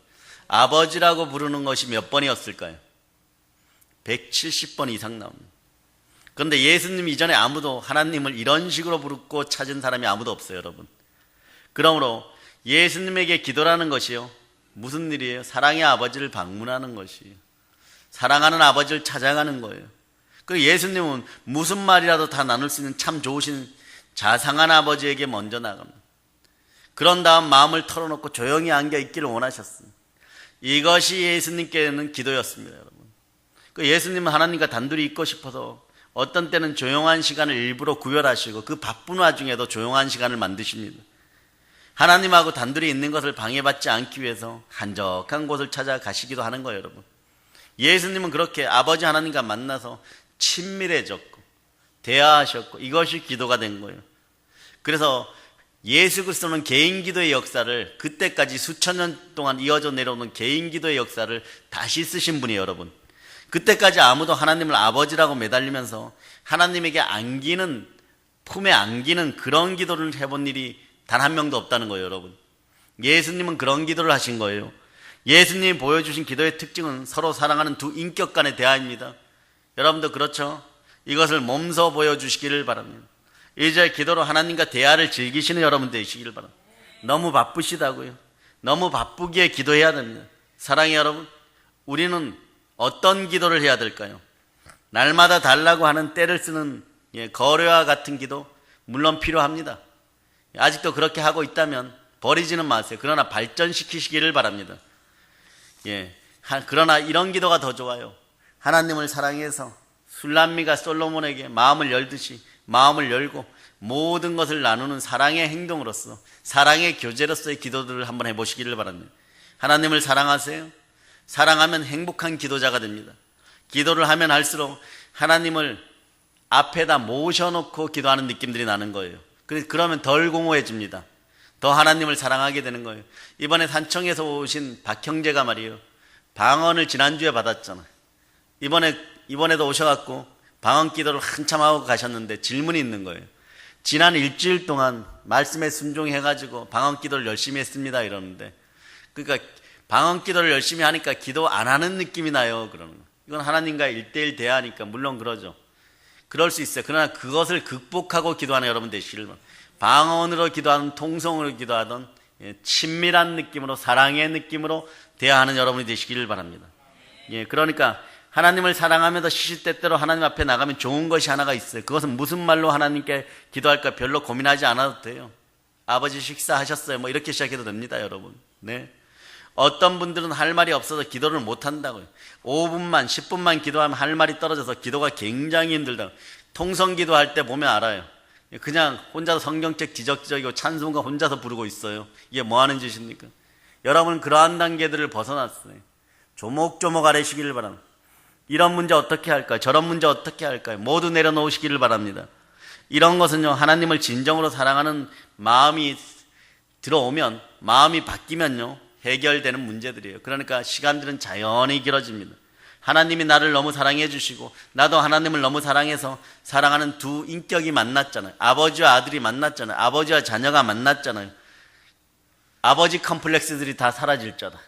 아버지라고 부르는 것이 몇 번이었을까요? 170번 이상 나옵니다. 그런데 예수님 이전에 아무도 하나님을 이런 식으로 부르고 찾은 사람이 아무도 없어요, 여러분. 그러므로 예수님에게 기도라는 것이요, 무슨 일이에요? 사랑의 아버지를 방문하는 것이에요. 사랑하는 아버지를 찾아가는 거예요. 그리고 예수님은 무슨 말이라도 다 나눌 수 있는 참 좋으신 자상한 아버지에게 먼저 나갑니다. 그런 다음 마음을 털어놓고 조용히 안겨 있기를 원하셨습니다. 이것이 예수님께는 기도였습니다, 여러분. 그 예수님은 하나님과 단둘이 있고 싶어서 어떤 때는 조용한 시간을 일부러 구별하시고 그 바쁜 와중에도 조용한 시간을 만드십니다. 하나님하고 단둘이 있는 것을 방해받지 않기 위해서 한적한 곳을 찾아가시기도 하는 거예요, 여러분. 예수님은 그렇게 아버지 하나님과 만나서 친밀해졌고 대화하셨고 이것이 기도가 된 거예요. 그래서 예수 그리스도는 개인 기도의 역사를 그때까지 수천 년 동안 이어져 내려오는 개인 기도의 역사를 다시 쓰신 분이에요, 여러분. 그때까지 아무도 하나님을 아버지라고 매달리면서 하나님에게 안기는, 품에 안기는 그런 기도를 해본 일이 단 한 명도 없다는 거예요, 여러분. 예수님은 그런 기도를 하신 거예요. 예수님이 보여주신 기도의 특징은 서로 사랑하는 두 인격 간의 대화입니다. 여러분도 그렇죠? 이것을 몸소 보여주시기를 바랍니다. 이제 기도로 하나님과 대화를 즐기시는 여러분 되시기를 바랍니다. 너무 바쁘시다고요. 너무 바쁘기에 기도해야 됩니다. 사랑해 여러분, 우리는 어떤 기도를 해야 될까요? 날마다 달라고 하는 때를 쓰는 거래와 같은 기도 물론 필요합니다. 아직도 그렇게 하고 있다면 버리지는 마세요. 그러나 발전시키시기를 바랍니다. 그러나 이런 기도가 더 좋아요. 하나님을 사랑해서 술람미가 솔로몬에게 마음을 열듯이 마음을 열고 모든 것을 나누는 사랑의 행동으로서, 사랑의 교제로서의 기도들을 한번 해보시기를 바랍니다. 하나님을 사랑하세요. 사랑하면 행복한 기도자가 됩니다. 기도를 하면 할수록 하나님을 앞에다 모셔놓고 기도하는 느낌들이 나는 거예요. 그러면 덜 공허해집니다. 더 하나님을 사랑하게 되는 거예요. 이번에 산청에서 오신 박 형제가 말이에요, 방언을 지난주에 받았잖아요. 이번에도 오셔갖고 방언 기도를 한참 하고 가셨는데 질문이 있는 거예요. 지난 일주일 동안 말씀에 순종해가지고 방언 기도를 열심히 했습니다 이러는데, 그러니까 방언 기도를 열심히 하니까 기도 안 하는 느낌이 나요 그러는 거예요. 이건 하나님과 1대1 대화하니까 물론 그러죠. 그럴 수 있어요. 그러나 그것을 극복하고 기도하는 여러분 되시기를 바랍니다. 방언으로 기도하든 통성으로 기도하든 친밀한 느낌으로, 사랑의 느낌으로 대화하는 여러분이 되시기를 바랍니다. 그러니까 하나님을 사랑하면서 시시때때로 하나님 앞에 나가면 좋은 것이 하나가 있어요. 그것은 무슨 말로 하나님께 기도할까 별로 고민하지 않아도 돼요. 아버지 식사하셨어요? 뭐 이렇게 시작해도 됩니다, 여러분. 어떤 분들은 할 말이 없어서 기도를 못 한다고요. 5분만 10분만 기도하면 할 말이 떨어져서 기도가 굉장히 힘들다고. 통성 기도할 때 보면 알아요. 그냥 혼자서 성경책 지적지적이고 찬송가 혼자서 부르고 있어요. 이게 뭐 하는 짓입니까? 여러분은 그러한 단계들을 벗어났어요. 조목조목 아래시기를 바랍니다. 이런 문제 어떻게 할까요? 저런 문제 어떻게 할까요? 모두 내려놓으시기를 바랍니다. 이런 것은요, 하나님을 진정으로 사랑하는 마음이 들어오면, 마음이 바뀌면요 해결되는 문제들이에요. 그러니까 시간들은 자연히 길어집니다. 하나님이 나를 너무 사랑해 주시고 나도 하나님을 너무 사랑해서 사랑하는 두 인격이 만났잖아요. 아버지와 아들이 만났잖아요. 아버지와 자녀가 만났잖아요. 아버지 컴플렉스들이 다 사라질 자다.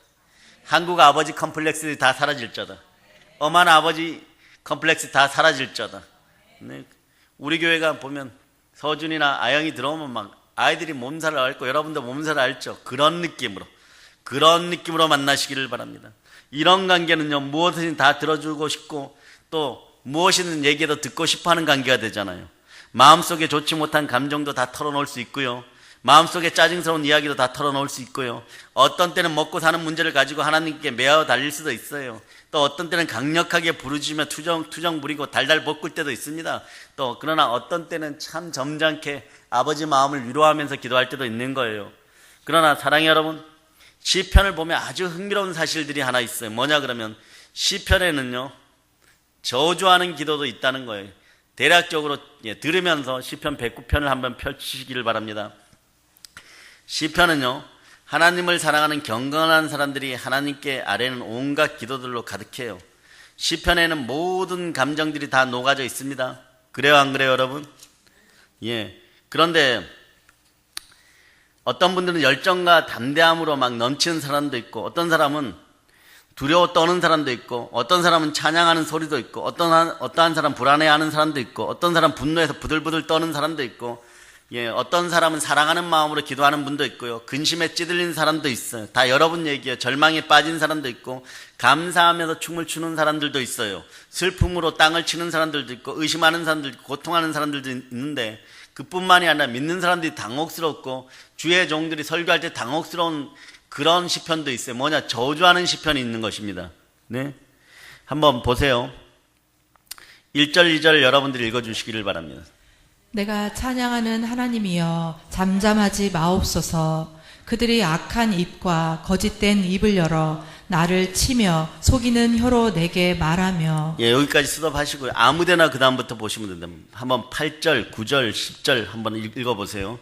한국 아버지 컴플렉스들이 다 사라질 자다. 엄한 아버지 컴플렉스 다 사라질 자다. 우리 교회가 보면 서준이나 아영이 들어오면 막 아이들이 몸살을 앓고 여러분도 몸살을 앓죠. 그런 느낌으로 만나시기를 바랍니다. 이런 관계는요, 무엇이든 다 들어주고 싶고 또 무엇이든 얘기도 듣고 싶어하는 관계가 되잖아요. 마음속에 좋지 못한 감정도 다 털어놓을 수 있고요, 마음속에 짜증스러운 이야기도 다 털어놓을 수 있고요, 어떤 때는 먹고 사는 문제를 가지고 하나님께 매어 달릴 수도 있어요. 또 어떤 때는 강력하게 부르짖으며 투정 부리고 달달 볶을 때도 있습니다. 또 그러나 어떤 때는 참 점잖게 아버지 마음을 위로하면서 기도할 때도 있는 거예요. 그러나 사랑해 여러분, 시편을 보면 아주 흥미로운 사실들이 하나 있어요. 뭐냐 그러면 시편에는요 저주하는 기도도 있다는 거예요. 대략적으로 들으면서 시편 109편을 한번 펼치시기를 바랍니다. 시편은요 하나님을 사랑하는 경건한 사람들이 하나님께 아뢰는 온갖 기도들로 가득해요. 시편에는 모든 감정들이 다 녹아져 있습니다. 그래요 안 그래요 여러분? 그런데 어떤 분들은 열정과 담대함으로 막 넘치는 사람도 있고, 어떤 사람은 두려워 떠는 사람도 있고, 어떤 사람은 찬양하는 소리도 있고, 어떠한 사람은 불안해하는 사람도 있고, 어떤 사람은 분노해서 부들부들 떠는 사람도 있고, 어떤 사람은 사랑하는 마음으로 기도하는 분도 있고요, 근심에 찌들리는 사람도 있어요. 다 여러분 얘기예요. 절망에 빠진 사람도 있고, 감사하면서 춤을 추는 사람들도 있어요. 슬픔으로 땅을 치는 사람들도 있고, 의심하는 사람들도 있고, 고통하는 사람들도 있는데, 그뿐만이 아니라 믿는 사람들이 당혹스럽고 주의 종들이 설교할 때 당혹스러운 그런 시편도 있어요. 뭐냐, 저주하는 시편이 있는 것입니다. 한번 보세요. 1절, 2절 여러분들이 읽어주시기를 바랍니다. 내가 찬양하는 하나님이여 잠잠하지 마옵소서. 그들이 악한 입과 거짓된 입을 열어 나를 치며 속이는 혀로 내게 말하며. 예, 여기까지 스톱하시고요. 아무데나 그 다음부터 보시면 된다. 한번 8절, 9절, 10절 한번 읽어보세요.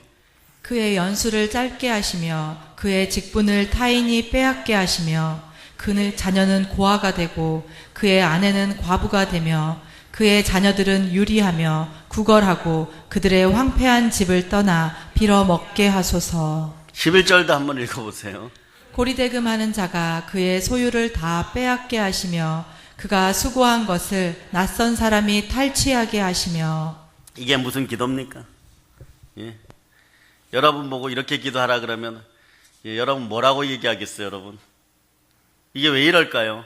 그의 연수를 짧게 하시며 그의 직분을 타인이 빼앗게 하시며 그의 자녀는 고아가 되고 그의 아내는 과부가 되며 그의 자녀들은 유리하며 구걸하고 그들의 황폐한 집을 떠나 빌어먹게 하소서. 11절도 한번 읽어보세요. 고리대금하는 자가 그의 소유를 다 빼앗게 하시며 그가 수고한 것을 낯선 사람이 탈취하게 하시며. 이게 무슨 기도입니까? 예. 여러분 보고 이렇게 기도하라 그러면 여러분 뭐라고 얘기하겠어요, 여러분? 이게 왜 이럴까요?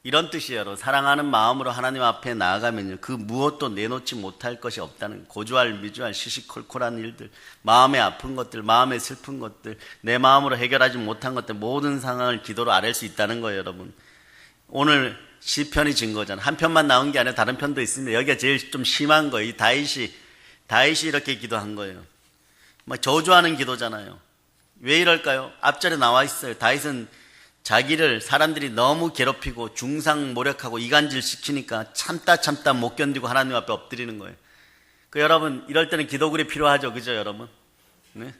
이런 뜻이에요, 여러분. 사랑하는 마음으로 하나님 앞에 나아가면요, 그 무엇도 내놓지 못할 것이 없다는, 고주할 미주할 시시콜콜한 일들, 마음에 아픈 것들, 마음에 슬픈 것들, 내 마음으로 해결하지 못한 것들, 모든 상황을 기도로 아랠 수 있다는 거예요, 여러분. 오늘 시편이 증거잖아요. 한 편만 나온 게 아니라 다른 편도 있습니다. 여기가 제일 좀 심한 거예요. 이 다윗이 이렇게 기도한 거예요. 막 저주하는 기도잖아요. 왜 이럴까요? 앞절에 나와 있어요. 다윗은 자기를 사람들이 너무 괴롭히고 중상모략하고 이간질 시키니까 참다 못 견디고 하나님 앞에 엎드리는 거예요. 여러분, 이럴 때는 기도글이 필요하죠, 그죠, 여러분? 네?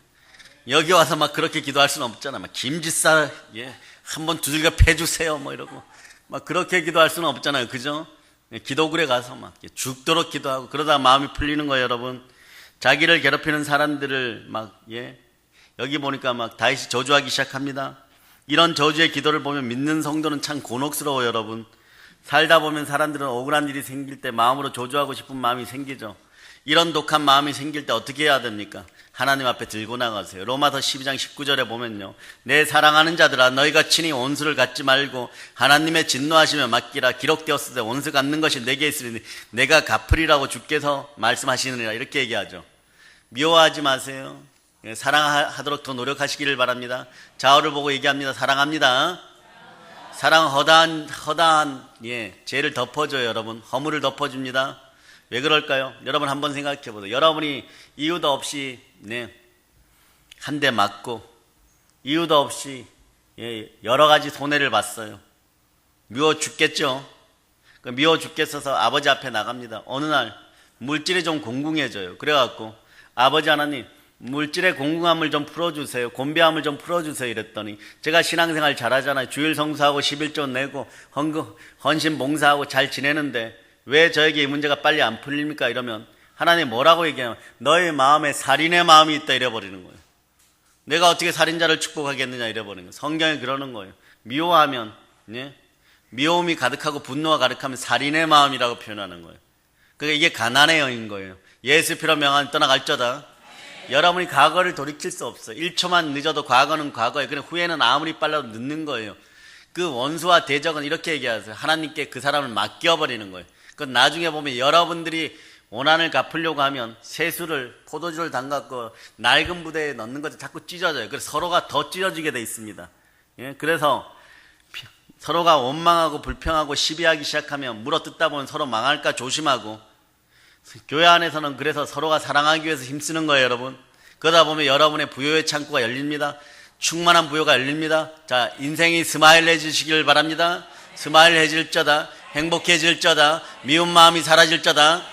여기 와서 막 그렇게 기도할 수는 없잖아. 막 김지사, 예, 한번 두들겨 패주세요, 뭐 이러고 막 그렇게 기도할 수는 없잖아요, 그죠? 기도글에 가서 막 죽도록 기도하고 그러다 마음이 풀리는 거예요, 여러분. 자기를 괴롭히는 사람들을 막, 예, 여기 보니까 막 다윗이 저주하기 시작합니다. 이런 저주의 기도를 보면 믿는 성도는 참 곤혹스러워요, 여러분. 살다 보면 사람들은 억울한 일이 생길 때 마음으로 저주하고 싶은 마음이 생기죠. 이런 독한 마음이 생길 때 어떻게 해야 됩니까? 하나님 앞에 들고 나가세요. 로마서 12장 19절에 보면요, 내 사랑하는 자들아 너희가 친히 원수를 갖지 말고 하나님의 진노하시며 맡기라. 기록되었을 때 원수 갚는 것이 내게 있으니 내가 갚으리라고 주께서 말씀하시느니라. 이렇게 얘기하죠. 미워하지 마세요. 사랑하도록 더 노력하시기를 바랍니다. 좌우를 보고 얘기합니다. 사랑합니다. 사랑은 허다한 예, 죄를 덮어줘요, 여러분. 허물을 덮어줍니다. 왜 그럴까요? 여러분 한번 생각해 보세요. 여러분이 이유도 없이 네, 한 대 맞고 이유도 없이 예, 여러 가지 손해를 봤어요. 미워 죽겠죠. 미워 죽겠어서 아버지 앞에 나갑니다. 어느 날 물질이 좀 공궁해져요. 그래갖고 아버지 하나님, 물질의 공궁함을 좀 풀어주세요. 곤배함을 좀 풀어주세요. 이랬더니 제가 신앙생활 잘하잖아요. 주일 성수하고 11조 내고 헌신 봉사하고 잘 지내는데 왜 저에게 이 문제가 빨리 안 풀립니까? 이러면 하나님 뭐라고 얘기하냐면 너의 마음에 살인의 마음이 있다 이래버리는 거예요. 내가 어떻게 살인자를 축복하겠느냐 이래버리는 거예요. 성경에 그러는 거예요. 미워하면 예? 미워움이 가득하고 분노가 가득하면 살인의 마음이라고 표현하는 거예요. 그러니까 이게 가난의 영인 거예요. 예수 피로 명하면 떠나갈저다. 여러분이 과거를 돌이킬 수 없어요. 1초만 늦어도 과거는 과거예요. 그냥 후회는 아무리 빨라도 늦는 거예요. 그 원수와 대적은 이렇게 얘기하세요. 하나님께 그 사람을 맡겨버리는 거예요. 그건 나중에 보면 여러분들이 원한을 갚으려고 하면 세수를 포도주를 담갔고 낡은 부대에 넣는 것이 자꾸 찢어져요. 그래서 서로가 더 찢어지게 돼 있습니다. 예? 그래서 서로가 원망하고 불평하고 시비하기 시작하면 물어뜯다 보면 서로 망할까 조심하고, 교회 안에서는 그래서 서로가 사랑하기 위해서 힘쓰는 거예요, 여러분. 그러다 보면 여러분의 부요의 창구가 열립니다. 충만한 부요가 열립니다. 자, 인생이 스마일해지시길 바랍니다. 스마일해질 자다. 행복해질 자다. 미운 마음이 사라질 자다.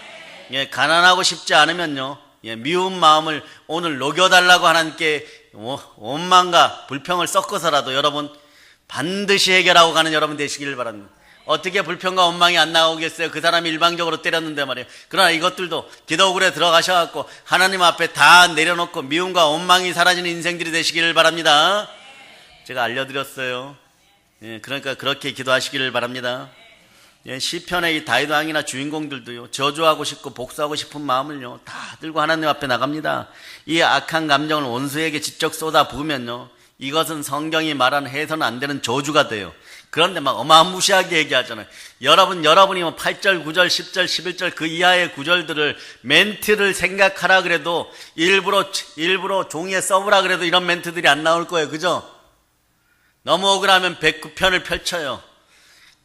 예, 가난하고 싶지 않으면요, 예, 미운 마음을 오늘 녹여달라고 하나님께 원망과 불평을 섞어서라도 여러분 반드시 해결하고 가는 여러분 되시길 바랍니다. 어떻게 불평과 원망이 안 나오겠어요? 그 사람이 일방적으로 때렸는데 말이에요. 그러나 이것들도 기도굴에 들어가셔갖고 하나님 앞에 다 내려놓고 미움과 원망이 사라지는 인생들이 되시기를 바랍니다. 제가 알려드렸어요. 예, 그러니까 그렇게 기도하시기를 바랍니다. 예, 시편의 이 다윗 왕이나 주인공들도요, 저주하고 싶고 복수하고 싶은 마음을요 다 들고 하나님 앞에 나갑니다. 이 악한 감정을 원수에게 직접 쏟아 부으면요, 이것은 성경이 말하는 해서는 안 되는 저주가 돼요. 그런데 막 어마무시하게 얘기하잖아요. 여러분이 뭐 8절, 9절, 10절, 11절 그 이하의 구절들을 멘트를 생각하라 그래도 일부러 종이에 써보라 그래도 이런 멘트들이 안 나올 거예요. 그죠? 너무 억울하면 109편을 펼쳐요.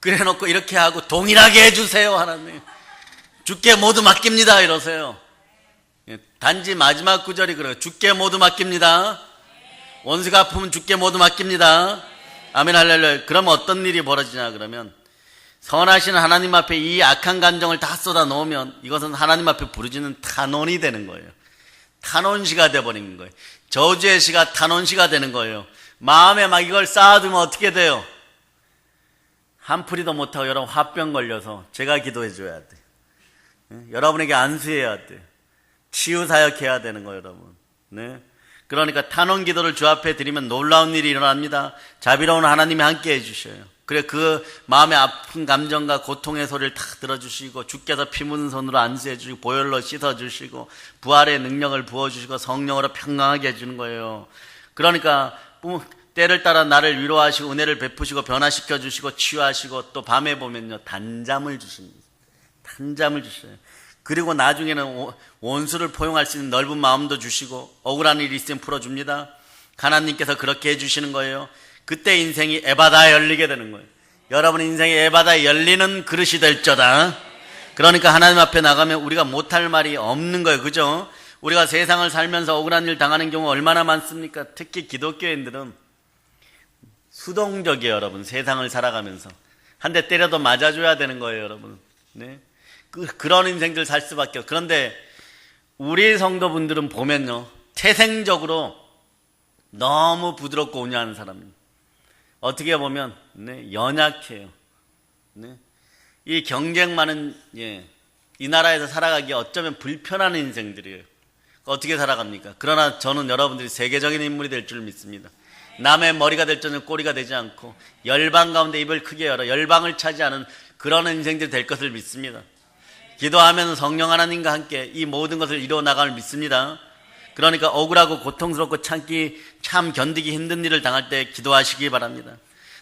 그래 놓고 이렇게 하고 동일하게 해주세요, 하나님. 주께 모두 맡깁니다 이러세요. 단지 마지막 구절이 그래요. 주께 모두 맡깁니다. 원수가 아프면 주께 모두 맡깁니다. 아멘 할렐루야. 그러면 어떤 일이 벌어지냐 그러면 선하신 하나님 앞에 이 악한 감정을 다 쏟아 놓으면 이것은 하나님 앞에 부르짖는 탄원이 되는 거예요. 탄원시가 돼버린 거예요. 저주의 시가 탄원시가 되는 거예요. 마음에 막 이걸 쌓아두면 어떻게 돼요? 한풀이도 못하고 여러분 화병 걸려서 제가 기도해 줘야 돼. 여러분에게 안수해야 돼. 치유사역해야 되는 거예요 여러분. 네. 그러니까 탄원 기도를 주 앞에 드리면 놀라운 일이 일어납니다. 자비로운 하나님이 함께 해주셔요. 그래 그 마음의 아픈 감정과 고통의 소리를 다 들어주시고 주께서 피 묻은 손으로 안수해 주시고 보혈로 씻어주시고 부활의 능력을 부어주시고 성령으로 평강하게 해주는 거예요. 그러니까 때를 따라 나를 위로하시고 은혜를 베푸시고 변화시켜 주시고 치유하시고 또 밤에 보면요 단잠을 주십니다. 단잠을 주셔요. 그리고 나중에는 원수를 포용할 수 있는 넓은 마음도 주시고 억울한 일이 있으면 풀어줍니다. 하나님께서 그렇게 해주시는 거예요. 그때 인생이 에바다에 열리게 되는 거예요. 여러분 인생이 에바다에 열리는 그릇이 될저다. 그러니까 하나님 앞에 나가면 우리가 못할 말이 없는 거예요. 그죠? 우리가 세상을 살면서 억울한 일 당하는 경우 얼마나 많습니까? 특히 기독교인들은 수동적이에요. 여러분 세상을 살아가면서 한 대 때려도 맞아줘야 되는 거예요. 여러분 네. 그런 인생들 살 수밖에 없어요. 그런데 우리 성도분들은 보면요 태생적으로 너무 부드럽고 온유한 사람입니다. 어떻게 보면 네, 연약해요. 네. 이 경쟁 많은 이 나라에서 살아가기 어쩌면 불편한 인생들이에요. 어떻게 살아갑니까? 그러나 저는 여러분들이 세계적인 인물이 될 줄 믿습니다. 남의 머리가 될 줄은 꼬리가 되지 않고 열방 가운데 입을 크게 열어 열방을 차지하는 그런 인생들이 될 것을 믿습니다. 기도하면 성령 하나님과 함께 이 모든 것을 이루어 나감을 믿습니다. 그러니까 억울하고 고통스럽고 참 견디기 힘든 일을 당할 때 기도하시기 바랍니다.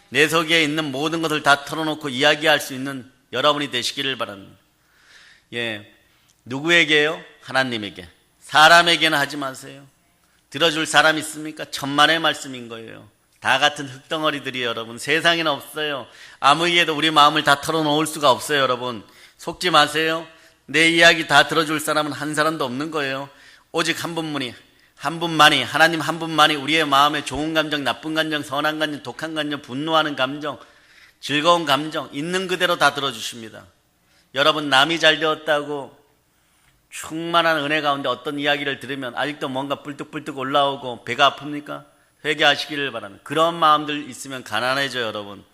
내 속에 있는 모든 것을 다 털어놓고 이야기할 수 있는 여러분이 되시기를 바랍니다. 누구에게요? 하나님에게. 사람에게는 하지 마세요. 들어줄 사람 있습니까? 천만의 말씀인 거예요. 다 같은 흙덩어리들이 여러분 세상에는 없어요. 아무에게도 우리 마음을 다 털어놓을 수가 없어요. 여러분 속지 마세요. 내 이야기 다 들어줄 사람은 한 사람도 없는 거예요. 오직 한 분만이 하나님 한 분만이 우리의 마음에 좋은 감정, 나쁜 감정, 선한 감정, 독한 감정, 분노하는 감정, 즐거운 감정 있는 그대로 다 들어주십니다. 여러분 남이 잘 되었다고 충만한 은혜 가운데 어떤 이야기를 들으면 아직도 뭔가 뿔뚝뿔뚝 올라오고 배가 아픕니까? 회개하시기를 바랍니다. 그런 마음들 있으면 가난해져요. 여러분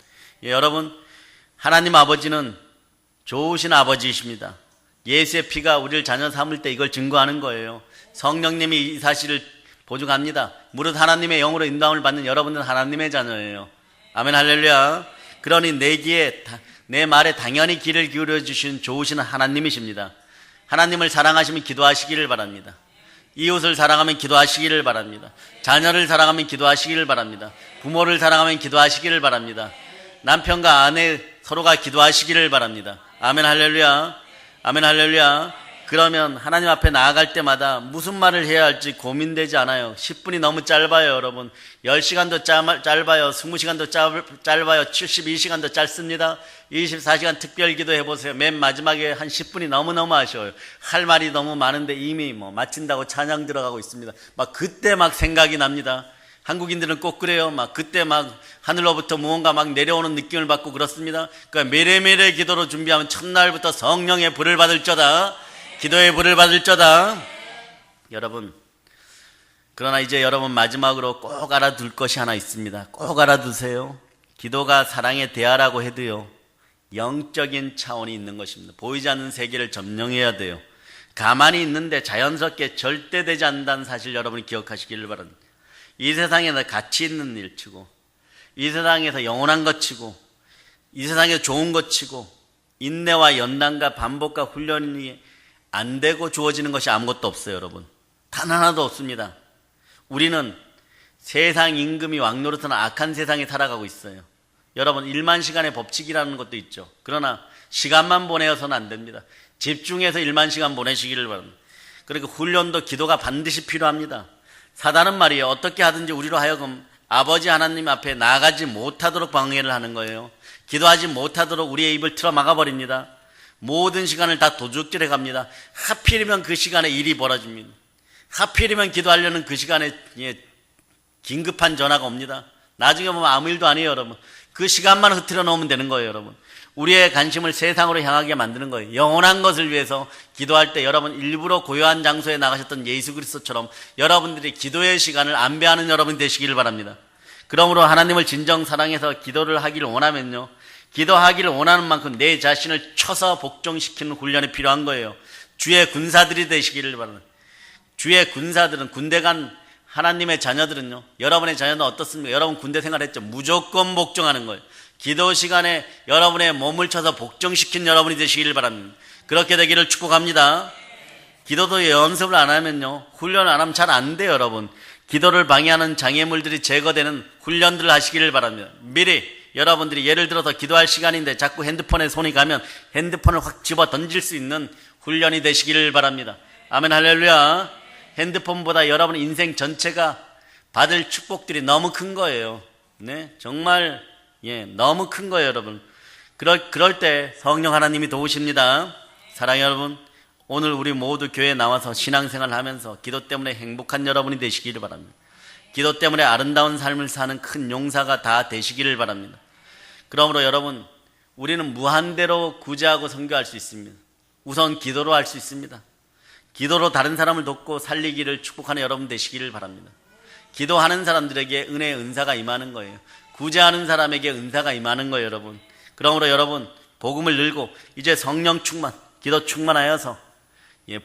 여러분 하나님 아버지는 좋으신 아버지이십니다. 예수의 피가 우리를 자녀 삼을 때 이걸 증거하는 거예요. 성령님이 이 사실을 보증합니다. 무릇 하나님의 영으로 인도함을 받는 여러분들은 하나님의 자녀예요. 아멘 할렐루야. 그러니 내 말에 당연히 귀를 기울여 주신 좋으신 하나님이십니다. 하나님을 사랑하시면 기도하시기를 바랍니다. 이웃을 사랑하면 기도하시기를 바랍니다. 자녀를 사랑하면 기도하시기를 바랍니다. 부모를 사랑하면 기도하시기를 바랍니다. 남편과 아내 서로가 기도하시기를 바랍니다. 아멘 할렐루야. 아멘 할렐루야. 그러면 하나님 앞에 나아갈 때마다 무슨 말을 해야 할지 고민되지 않아요. 10분이 너무 짧아요. 여러분 10시간도 짧아요. 20시간도 짧아요. 72시간도 짧습니다. 24시간 특별 기도 해보세요. 맨 마지막에 한 10분이 너무너무 아쉬워요. 할 말이 너무 많은데 이미 마친다고 찬양 들어가고 있습니다. 막 그때 막 생각이 납니다. 한국인들은 꼭 그래요. 막 그때 막 하늘로부터 무언가 막 내려오는 느낌을 받고 그렇습니다. 그러니까 매일매일의 기도로 준비하면 첫날부터 성령의 불을 받을 저다. 기도의 불을 받을 저다. 여러분 그러나 이제 여러분 마지막으로 꼭 알아둘 것이 하나 있습니다. 꼭 알아두세요. 기도가 사랑의 대화라고 해도요 영적인 차원이 있는 것입니다. 보이지 않는 세계를 점령해야 돼요. 가만히 있는데 자연스럽게 절대 되지 않는다는 사실 여러분이 기억하시기를 바랍니다. 이 세상에서 가치 있는 일 치고 이 세상에서 영원한 것 치고 이 세상에서 좋은 것 치고 인내와 연단과 반복과 훈련이 안 되고 주어지는 것이 아무것도 없어요. 여러분 단 하나도 없습니다. 우리는 세상 임금이 왕노릇하는 악한 세상에 살아가고 있어요. 여러분 1만 시간의 법칙이라는 것도 있죠. 그러나 시간만 보내어서는 안 됩니다. 집중해서 1만 시간 보내시기를 바랍니다. 그러니까 훈련도 기도가 반드시 필요합니다. 사단은 말이에요 어떻게 하든지 우리로 하여금 아버지 하나님 앞에 나아가지 못하도록 방해를 하는 거예요. 기도하지 못하도록 우리의 입을 틀어 막아버립니다. 모든 시간을 다 도둑질해 갑니다. 하필이면 그 시간에 일이 벌어집니다. 하필이면 기도하려는 그 시간에 긴급한 전화가 옵니다. 나중에 보면 아무 일도 아니에요, 여러분. 그 시간만 흐트려 놓으면 되는 거예요, 여러분. 우리의 관심을 세상으로 향하게 만드는 거예요. 영원한 것을 위해서 기도할 때 여러분 일부러 고요한 장소에 나가셨던 예수 그리스도처럼 여러분들이 기도의 시간을 안배하는 여러분이 되시기를 바랍니다. 그러므로 하나님을 진정 사랑해서 기도를 하기를 원하면요, 기도하기를 원하는 만큼 내 자신을 쳐서 복종시키는 훈련이 필요한 거예요. 주의 군사들이 되시기를 바랍니다. 주의 군사들은, 군대 간 하나님의 자녀들은요, 여러분의 자녀는 어떻습니까? 여러분 군대 생활했죠? 무조건 복종하는 거예요. 기도 시간에 여러분의 몸을 쳐서 복종시킨 여러분이 되시기를 바랍니다. 그렇게 되기를 축복합니다. 기도도 연습을 안 하면요, 훈련을 안 하면 잘 안 돼요, 여러분. 기도를 방해하는 장애물들이 제거되는 훈련들을 하시기를 바랍니다. 미리 여러분들이 예를 들어서 기도할 시간인데 자꾸 핸드폰에 손이 가면 핸드폰을 확 집어 던질 수 있는 훈련이 되시기를 바랍니다. 아멘, 할렐루야. 핸드폰보다 여러분 인생 전체가 받을 축복들이 너무 큰 거예요. 네, 정말 너무 큰 거예요, 여러분. 그럴 때 성령 하나님이 도우십니다. 사랑해요, 여러분. 오늘 우리 모두 교회에 나와서 신앙생활을 하면서 기도 때문에 행복한 여러분이 되시기를 바랍니다. 기도 때문에 아름다운 삶을 사는 큰 용사가 다 되시기를 바랍니다. 그러므로 여러분, 우리는 무한대로 구제하고 선교할 수 있습니다. 우선 기도로 할 수 있습니다. 기도로 다른 사람을 돕고 살리기를 축복하는 여러분 되시기를 바랍니다. 기도하는 사람들에게 은혜의 은사가 임하는 거예요. 구제하는 사람에게 은사가 임하는 거예요, 여러분. 그러므로 여러분, 복음을 늘고 이제 성령 충만, 기도 충만하여서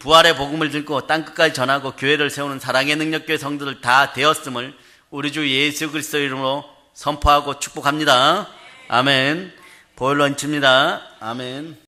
부활의 복음을 들고 땅끝까지 전하고 교회를 세우는 사랑의 능력교회 성도들 다 되었음을 우리 주 예수 그리스도 이름으로 선포하고 축복합니다. 아멘. 보혈로 얹힙니다. 아멘.